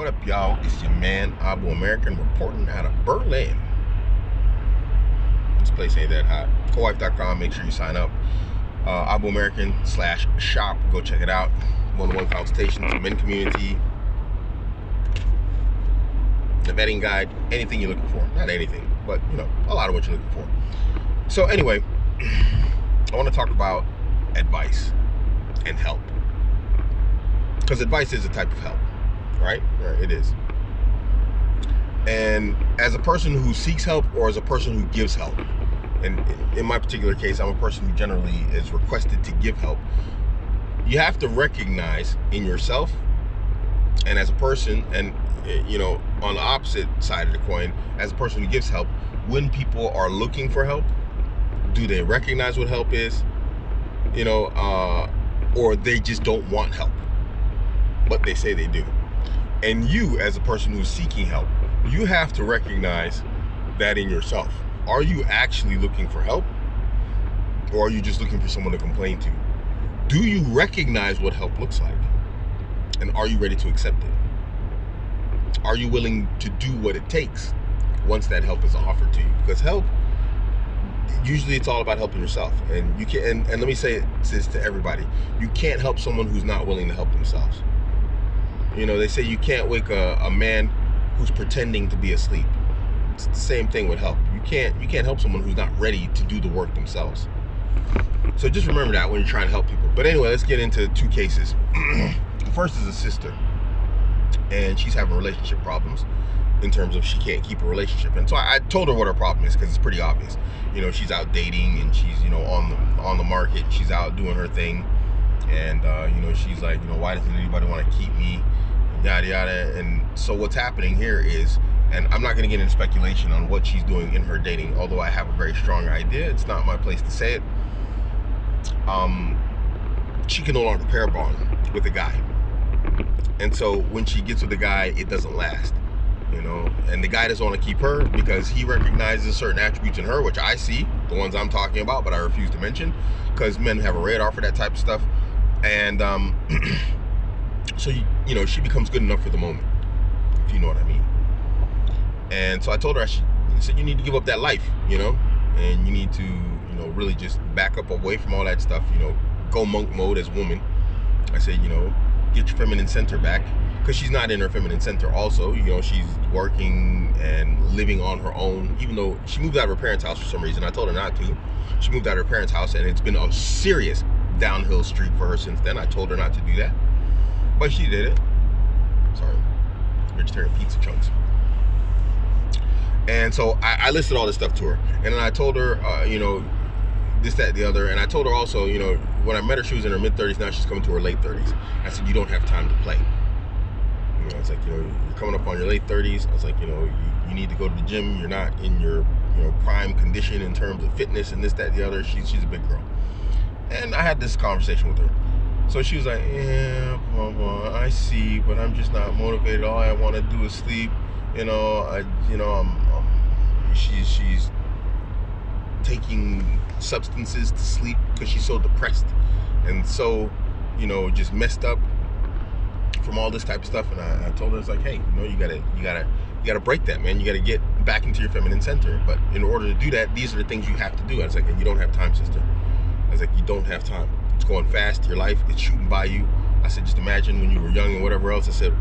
What up, y'all? It's your man, Abuamerican, reporting out of Berlin. This place ain't that hot. Co-wife.com, make sure you sign up. Abuamerican/shop, go check it out. One-on-one consultations, men community, the vetting guide, anything you're looking for. Not anything, but a lot of what you're looking for. So anyway, I want to talk about advice and help. Because advice is a type of help, right? It is. And as a person who seeks help or as a person who gives help, and in my particular case, I'm a person who generally is requested to give help, you have to recognize in yourself and as a person, and on the opposite side of the coin, as a person who gives help, when people are looking for help, do they recognize what help is, or they just don't want help, but they say they do. And you, as a person who's seeking help, you have to recognize that in yourself. Are you actually looking for help, or are you just looking for someone to complain to? Do you recognize what help looks like? And are you ready to accept it? Are you willing to do what it takes once that help is offered to you? Because help, usually it's all about helping yourself. And you can, and let me say this to everybody: you can't help someone who's not willing to help themselves. They say you can't wake a man who's pretending to be asleep. It's the same thing with help. You can't help someone who's not ready to do the work themselves. So just remember that when you're trying to help people. But anyway, let's get into two cases. The first is a sister, and she's having relationship problems in terms of she can't keep a relationship. And so I told her what her problem is, because it's pretty obvious. She's out dating, and she's on the market. She's out doing her thing, and she's like, why doesn't anybody want to keep me? Yada yada. And so what's happening here is, and I'm not going to get into speculation on what she's doing in her dating, although I have a very strong idea. It's not my place to say it. She can no longer pair bond with a guy, and so when she gets with a guy, it doesn't last. And the guy doesn't want to keep her because he recognizes certain attributes in her, which I see, the ones I'm talking about, but I refuse to mention because men have a radar for that type of stuff. And so she becomes good enough for the moment, if you know what I mean. And so I told her, I said, you need to give up that life, and you need to really just back up away from all that stuff, go monk mode as a woman. I said, get your feminine center back, because she's not in her feminine center also. She's working and living on her own, even though she moved out of her parents' house for some reason. I told her not to. She moved out of her parents' house, and it's been a serious downhill streak for her since then. I told her not to do that, but she did it. Sorry, vegetarian pizza chunks. And so I listed all this stuff to her, and then I told her, this, that, the other. And I told her also, when I met her, she was in her mid-30s. Now she's coming to her late 30s. I said, you don't have time to play. It's like, you're coming up on your late 30s. I was like, you need to go to the gym. You're not in your, prime condition in terms of fitness and this, that, the other. She's a big girl. And I had this conversation with her. So she was like, yeah, I see, but I'm just not motivated. All I want to do is sleep. She's taking substances to sleep because she's so depressed and so just messed up from all this type of stuff. And I told her, it's like, hey, you gotta break that, man. You gotta get back into your feminine center. But in order to do that, these are the things you have to do. I was like, and you don't have time, sister. I was like, you don't have time. It's going fast. Your life, it's shooting by you. I said, just imagine when you were young and whatever else. I said,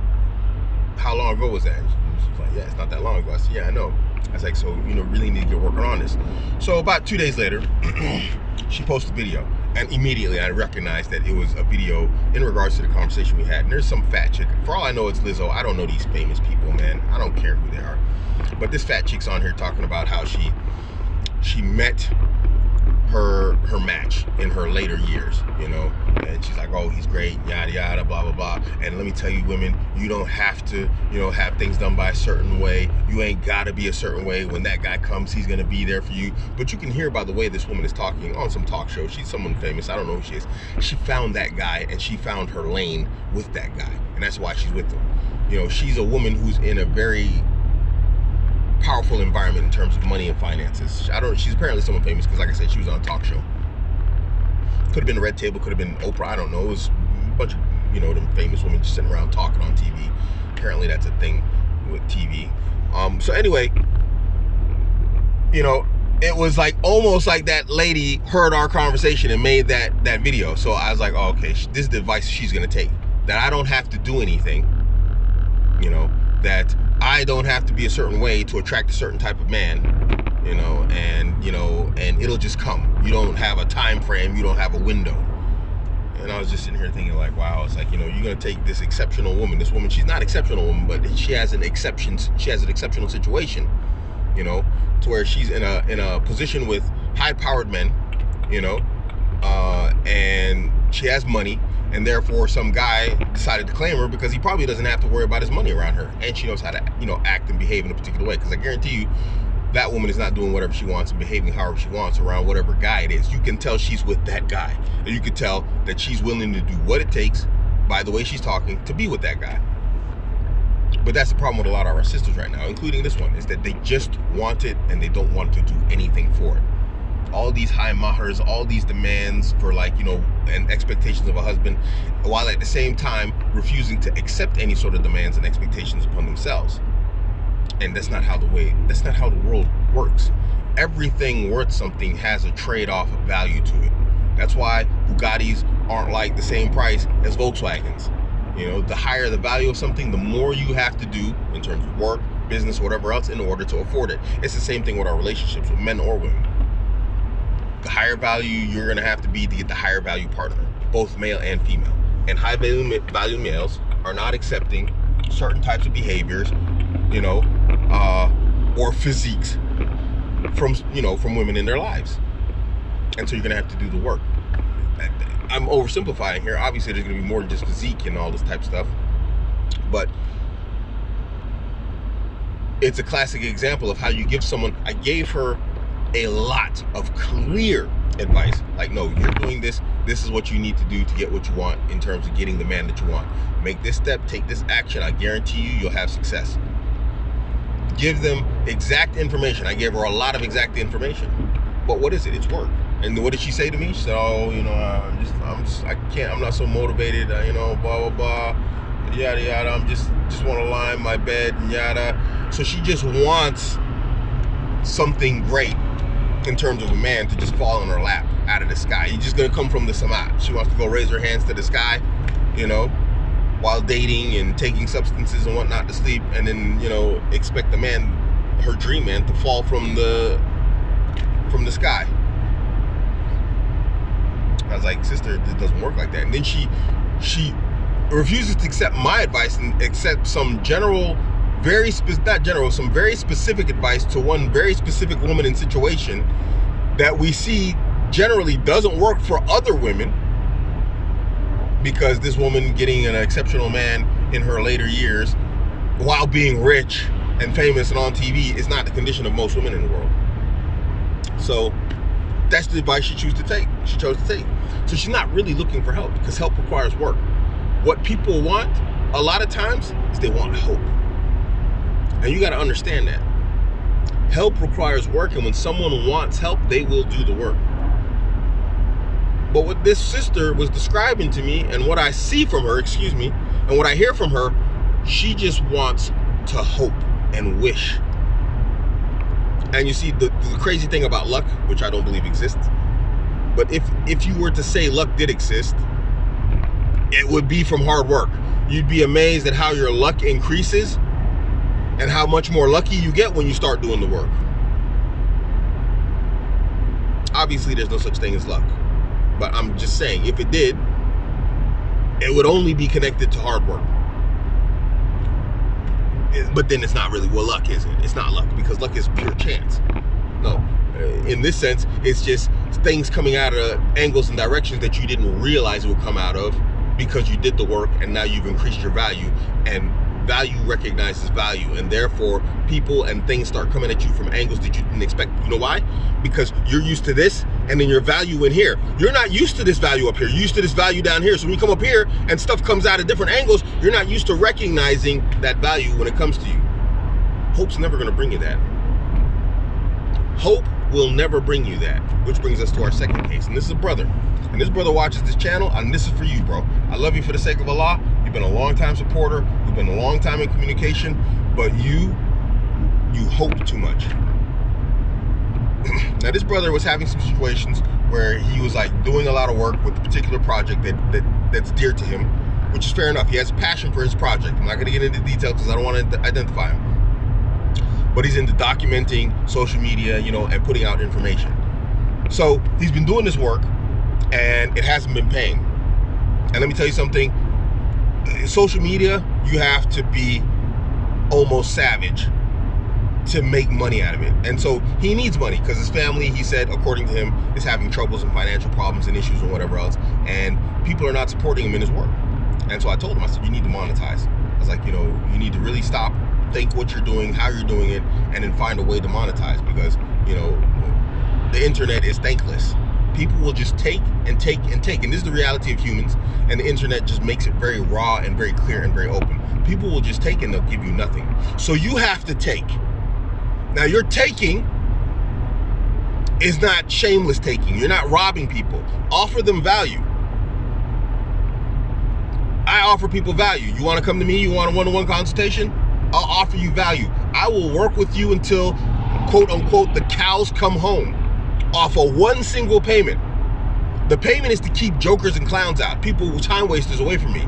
how long ago was that? She was like, yeah, it's not that long ago. I said, yeah, I know. I was like, so really need to get working on this. So about 2 days later, she posted a video, and immediately I recognized that it was a video in regards to the conversation we had. And there's some fat chick. For all I know, it's Lizzo. I don't know these famous people, man. I don't care who they are. But this fat chick's on here talking about how she met her match in her later years, and she's like, oh, he's great, yada yada, blah blah blah. And let me tell you, women, you don't have to have things done by a certain way. You ain't gotta be a certain way. When that guy comes, he's gonna be there for you. But you can hear by the way this woman is talking on some talk show. She's someone famous. I don't know who she is. She found that guy, and she found her lane with that guy, and that's why she's with him. She's a woman who's in a very powerful environment in terms of money and finances. She's apparently someone famous because, like I said, she was on a talk show. Could have been Red Table, could have been Oprah, I don't know. It was a bunch of, them famous women just sitting around talking on TV. apparently that's a thing with TV. So anyway, you know, it was like almost like that lady heard our conversation and made that video. So I was like, oh, okay, this is the advice she's gonna take. That I don't have to do anything, you know, that I don't have to be a certain way to attract a certain type of man, you know, and it'll just come. You don't have a time frame, you don't have a window. And I was just sitting here thinking like, wow, it's like, you know, you're gonna take this exceptional woman. This woman, she's not an exceptional woman, but she has an exceptional situation, you know, to where she's in a position with high-powered men, you know, and she has money, and therefore some guy decided to claim her because he probably doesn't have to worry about his money around her, and she knows how to, you know, act and behave in a particular way. Because I guarantee you, that woman is not doing whatever she wants and behaving however she wants around whatever guy it is. You can tell she's with that guy, and you can tell that she's willing to do what it takes by the way she's talking to be with that guy. But that's the problem with a lot of our sisters right now, including this one, is that they just want it and they don't want to do anything for it. All these high mahars, all these demands for, like, you know, and expectations of a husband, while at the same time refusing to accept any sort of demands and expectations upon themselves. And that's not how the world works. Everything worth something has a trade-off value to it. That's why Bugattis aren't like the same price as Volkswagens. You know, the higher the value of something, the more you have to do in terms of work, business, whatever else, in order to afford it. It's the same thing with our relationships with men or women. The higher value you're going to have to be to get the higher value partner, both male and female. And high value males are not accepting certain types of behaviors, you know, or physiques from women in their lives. And so you're going to have to do the work. I'm oversimplifying here. Obviously, there's going to be more than just physique and all this type of stuff. But it's a classic example of how you give someone. I gave her a lot of clear advice. Like, no, you're doing this. This is what you need to do to get what you want in terms of getting the man that you want. Make this step. Take this action. I guarantee you'll have success. Give them exact information. I gave her a lot of exact information. But what is it? It's work. And what did she say to me? She said, oh, you know, I'm not so motivated, you know, blah, blah, blah, yada, yada. Just want to lie in my bed and yada. So she just wants something great in terms of a man to just fall in her lap out of the sky. He's just going to come from the samat. She wants to go raise her hands to the sky, you know, while dating and taking substances and whatnot to sleep, and then, you know, expect the man, her dream man, to fall from the sky. I was like, sister, this doesn't work like that. And then she refuses to accept my advice and accept some some very specific advice to one very specific woman and situation that we see generally doesn't work for other women, because this woman getting an exceptional man in her later years while being rich and famous and on TV is not the condition of most women in the world. So that's the advice she chose to take. So she's not really looking for help, because help requires work. What people want a lot of times is they want hope. And you got to understand that. Help requires work, and when someone wants help, they will do the work. But what this sister was describing to me, and what I see from her, and what I hear from her, she just wants to hope and wish. And you see, the crazy thing about luck, which I don't believe exists, but if you were to say luck did exist, it would be from hard work. You'd be amazed at how your luck increases and how much more lucky you get when you start doing the work. Obviously, there's no such thing as luck. But I'm just saying, if it did, it would only be connected to hard work. But then it's not really what luck is. It's not luck, because luck is pure chance. No, in this sense, it's just things coming out of angles and directions that you didn't realize it would come out of, because you did the work, and now you've increased your value, and value recognizes value, and therefore people and things start coming at you from angles that you didn't expect. You know why? Because you're used to this, and then your value in here. You're not used to this value up here. You're used to this value down here. So when you come up here and stuff comes out at different angles, you're not used to recognizing that value when it comes to you. Hope's never going to bring you that. Hope will never bring you that. Which brings us to our second case. And this is a brother. And this brother watches this channel, and this is for you, bro. I love you for the sake of Allah. You've been a long-time supporter. You've been a long time in communication, but you hope too much. Now, this brother was having some situations where he was like doing a lot of work with a particular project that's dear to him, which is fair enough. He has a passion for his project. I'm not going to get into details because I don't want to identify him. But he's into documenting social media, and putting out information. So he's been doing this work, and it hasn't been paying. And let me tell you something. Social media, you have to be almost savage to make money out of it. And so he needs money because his family, he said, according to him, is having troubles and financial problems and issues and whatever else. And people are not supporting him in his work. And so I told him, I said, you need to monetize. I was like, you need to really stop, think what you're doing, how you're doing it, and then find a way to monetize, because, the internet is thankless. People will just take and take and take. And this is the reality of humans. And the internet just makes it very raw and very clear and very open. People will just take and they'll give you nothing. So you have to take. Now, your taking is not shameless taking. You're not robbing people. Offer them value. I offer people value. You want to come to me? You want a one-on-one consultation? I'll offer you value. I will work with you until, quote unquote, the cows come home, off of one single payment. The payment is to keep jokers and clowns out, people, time wasters away from me.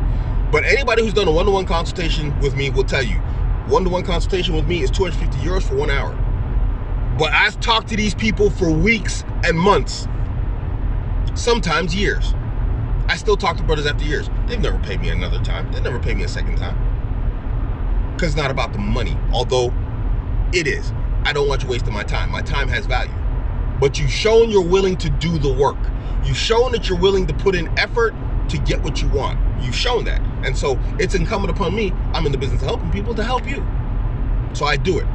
But anybody who's done a one-to-one consultation with me will tell you, one-to-one consultation with me is 250 euros for 1 hour. But I've talked to these people for weeks and months, sometimes years. I still talk to brothers after years. They've never paid me another time. They've never paid me a second time. Because it's not about the money, although it is. I don't want you wasting my time. My time has value. But you've shown you're willing to do the work. You've shown that you're willing to put in effort to get what you want. You've shown that. And so it's incumbent upon me. I'm in the business of helping people to help you. So I do it.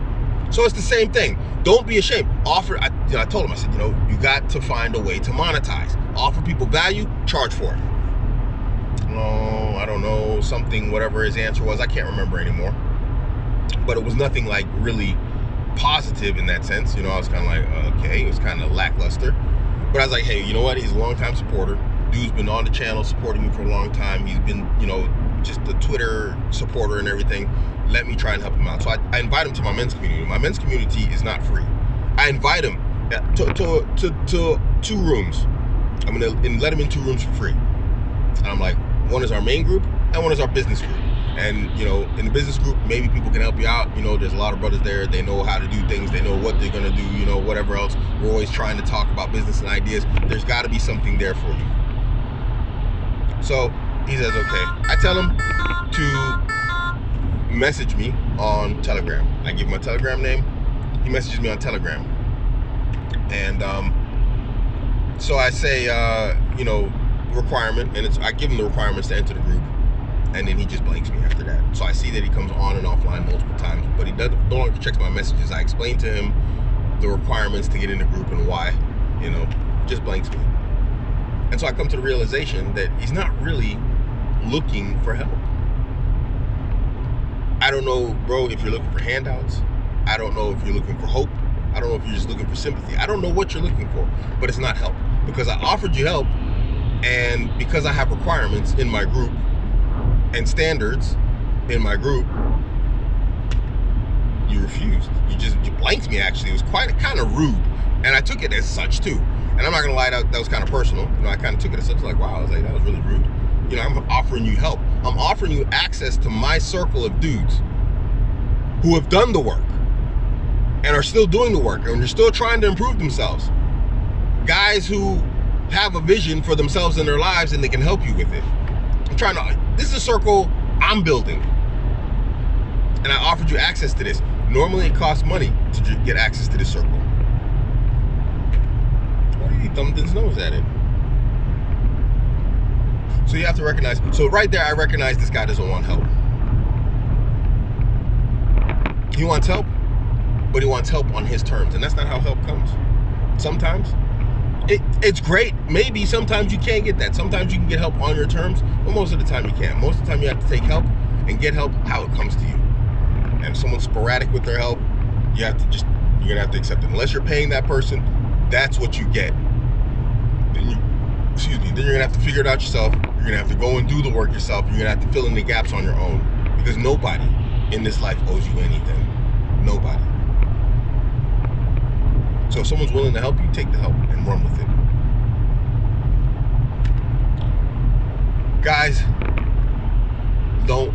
So it's the same thing. Don't be ashamed. Offer, I told him, I said, you got to find a way to monetize. Offer people value, charge for it. No, I don't know, something, whatever his answer was, I can't remember anymore. But it was nothing like really positive in that sense. I was kind of like, okay, it was kind of lackluster. But I was like, hey, you know what? He's a long-time supporter. Dude's been on the channel supporting me for a long time. He's been, just a Twitter supporter and everything. Let me try and help him out. So I invite him to my men's community. My men's community is not free. I invite him to 2 rooms. I'm going to let him in 2 rooms for free. And I'm like, one is our main group and one is our business group. And, in the business group, maybe people can help you out. There's a lot of brothers there. They know how to do things. They know what they're going to do, whatever else. We're always trying to talk about business and ideas. There's got to be something there for you. So he says, okay. I tell him to message me on Telegram. I give him my Telegram name. He messages me on Telegram. And so I say, requirement, and I give him the requirements to enter the group. And then he just blanks me after that. So I see that he comes on and offline multiple times, but he no longer checks my messages. I explain to him the requirements to get in the group and why, just blanks me. And so I come to the realization that he's not really looking for help. I don't know, bro, if you're looking for handouts. I don't know if you're looking for hope. I don't know if you're just looking for sympathy. I don't know what you're looking for, but it's not help. Because I offered you help, and because I have requirements in my group, and standards in my group, you refused. You blanked me, actually. It was kind of rude. And I took it as such too. And I'm not gonna lie, that was kind of personal. I kind of took it as such, like, wow, I was like, that was really rude. I'm offering you help. I'm offering you access to my circle of dudes who have done the work and are still doing the work and they're still trying to improve themselves. Guys who have a vision for themselves and their lives and they can help you with it. This is a circle I'm building. And I offered you access to this. Normally it costs money to get access to this circle. Why do you thumbed his nose at it? So you have to recognize, so right there I recognize this guy doesn't want help. He wants help, but he wants help on his terms. And that's not how help comes. Sometimes it's great. Maybe sometimes you can't get that. Sometimes you can get help on your terms, but most of the time you can't. Most of the time you have to take help and get help how it comes to you. And if someone's sporadic with their help, you're gonna have to accept it. Unless you're paying that person, that's what you get. Then you're gonna have to figure it out yourself. You're gonna have to go and do the work yourself. You're gonna have to fill in the gaps on your own, because nobody in this life owes you anything. Nobody. So if someone's willing to help you, take the help and run with it. Guys, don't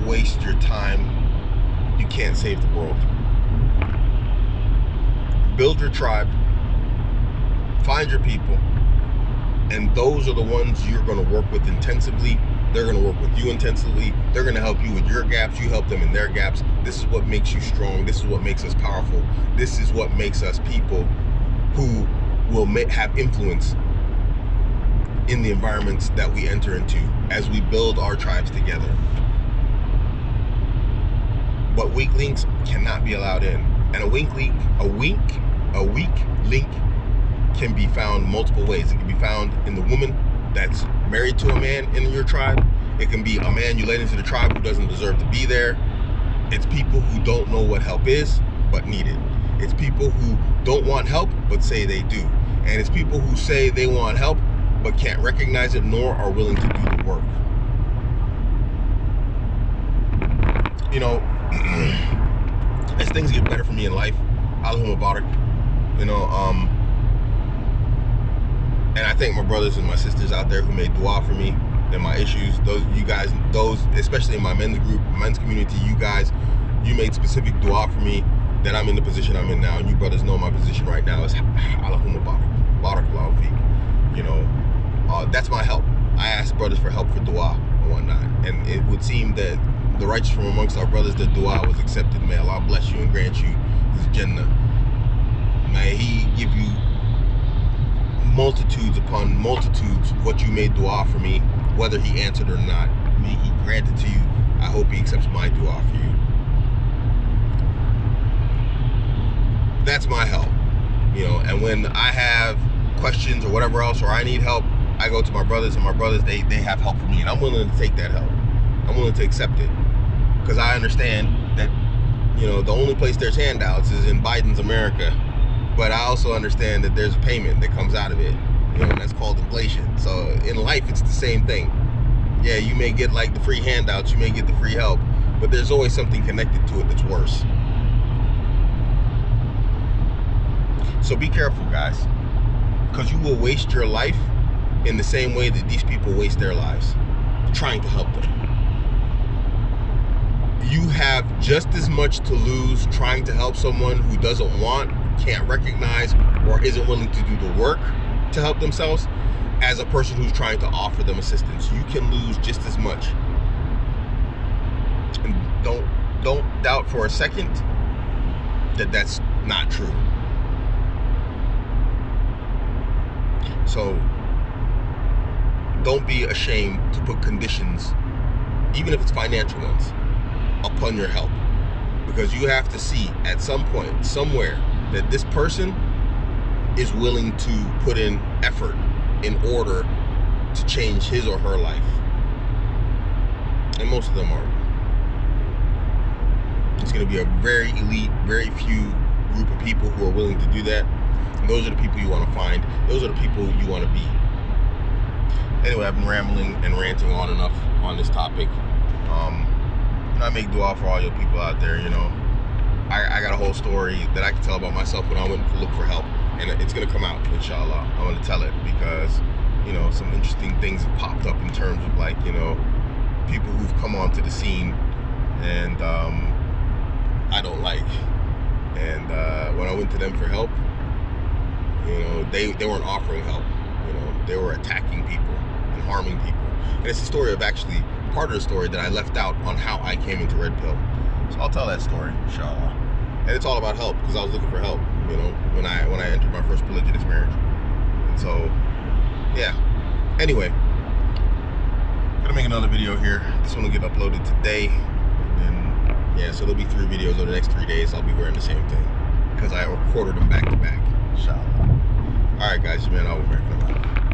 waste your time. You can't save the world. Build your tribe, find your people, and those are the ones you're going to work with intensively. They're going to work with you intensively. They're going to help you with your gaps. You help them in their gaps. This is what makes you strong. This is what makes us powerful. This is what makes us people who will have influence in the environments that we enter into as we build our tribes together. But weak links cannot be allowed in. And a weak link can be found multiple ways. It can be found in the woman that's married to a man in your tribe. It can be a man you let into the tribe who doesn't deserve to be there. It's people who don't know what help is, but need it. It's people who don't want help, but say they do. And it's people who say they want help, but can't recognize it, nor are willing to do the work. You know, as things get better for me in life, Abuamerican, you know, and I thank my brothers and my sisters out there who made dua for me and my issues. Those, you guys, those, especially in my men's group, men's community, you guys, you made specific dua for me that I'm in the position I'm in now. And you brothers know my position right now is Abuamerican, barakallahu feek. You know, that's my help. I ask brothers for help for dua and whatnot. And it would seem that the righteous from amongst our brothers, the dua was accepted. May Allah bless you and grant you His Jannah. May He give you multitudes upon multitudes of what you made dua for me, whether He answered or not. May He grant it to you. I hope He accepts my dua for you. That's my help. You know, and when I have questions or whatever else, or I need help, I go to my brothers, and my brothers, they have help for me, and I'm willing to take that help. I'm willing to accept it, because I understand that, you know, the only place there's handouts is in Biden's America. But I also understand that there's a payment that comes out of it, you know, and that's called inflation. So in life, it's the same thing. Yeah, you may get like the free handouts, you may get the free help, but there's always something connected to it that's worse. So be careful, guys, because you will waste your life in the same way that these people waste their lives, trying to help them. You have just as much to lose trying to help someone who doesn't want, can't recognize, or isn't willing to do the work to help themselves as a person who's trying to offer them assistance. You can lose just as much. And don't doubt for a second that that's not true. So don't be ashamed to put conditions, even if it's financial ones, upon your help, because you have to see at some point, somewhere, that this person is willing to put in effort in order to change his or her life. And most of them aren't. It's going to be a very elite, very few group of people who are willing to do that. And those are the people you want to find. Those are the people you want to be. Anyway, I've been rambling and ranting on enough on this topic. And I make dua for all your people out there, you know. I got a whole story that I can tell about myself when I went to look for help. And it's going to come out, inshallah. I'm going to tell it because, you know, some interesting things have popped up in terms of, like, you know, people who've come onto the scene and I don't like. And when I went to them for help, you know, they weren't offering help. You know, they were attacking people and harming people. And it's a story of actually part of the story that I left out on how I came into Red Pill. So I'll tell that story, inshallah. And it's all about help, because I was looking for help, you know, when I entered my first polygynous marriage. And so, yeah. Anyway, gonna make another video here. This one will get uploaded today. And yeah, so there'll be 3 videos over the next 3 days. I'll be wearing the same thing, because I recorded them back to back, inshallah. All right, guys, man, Abuamerican.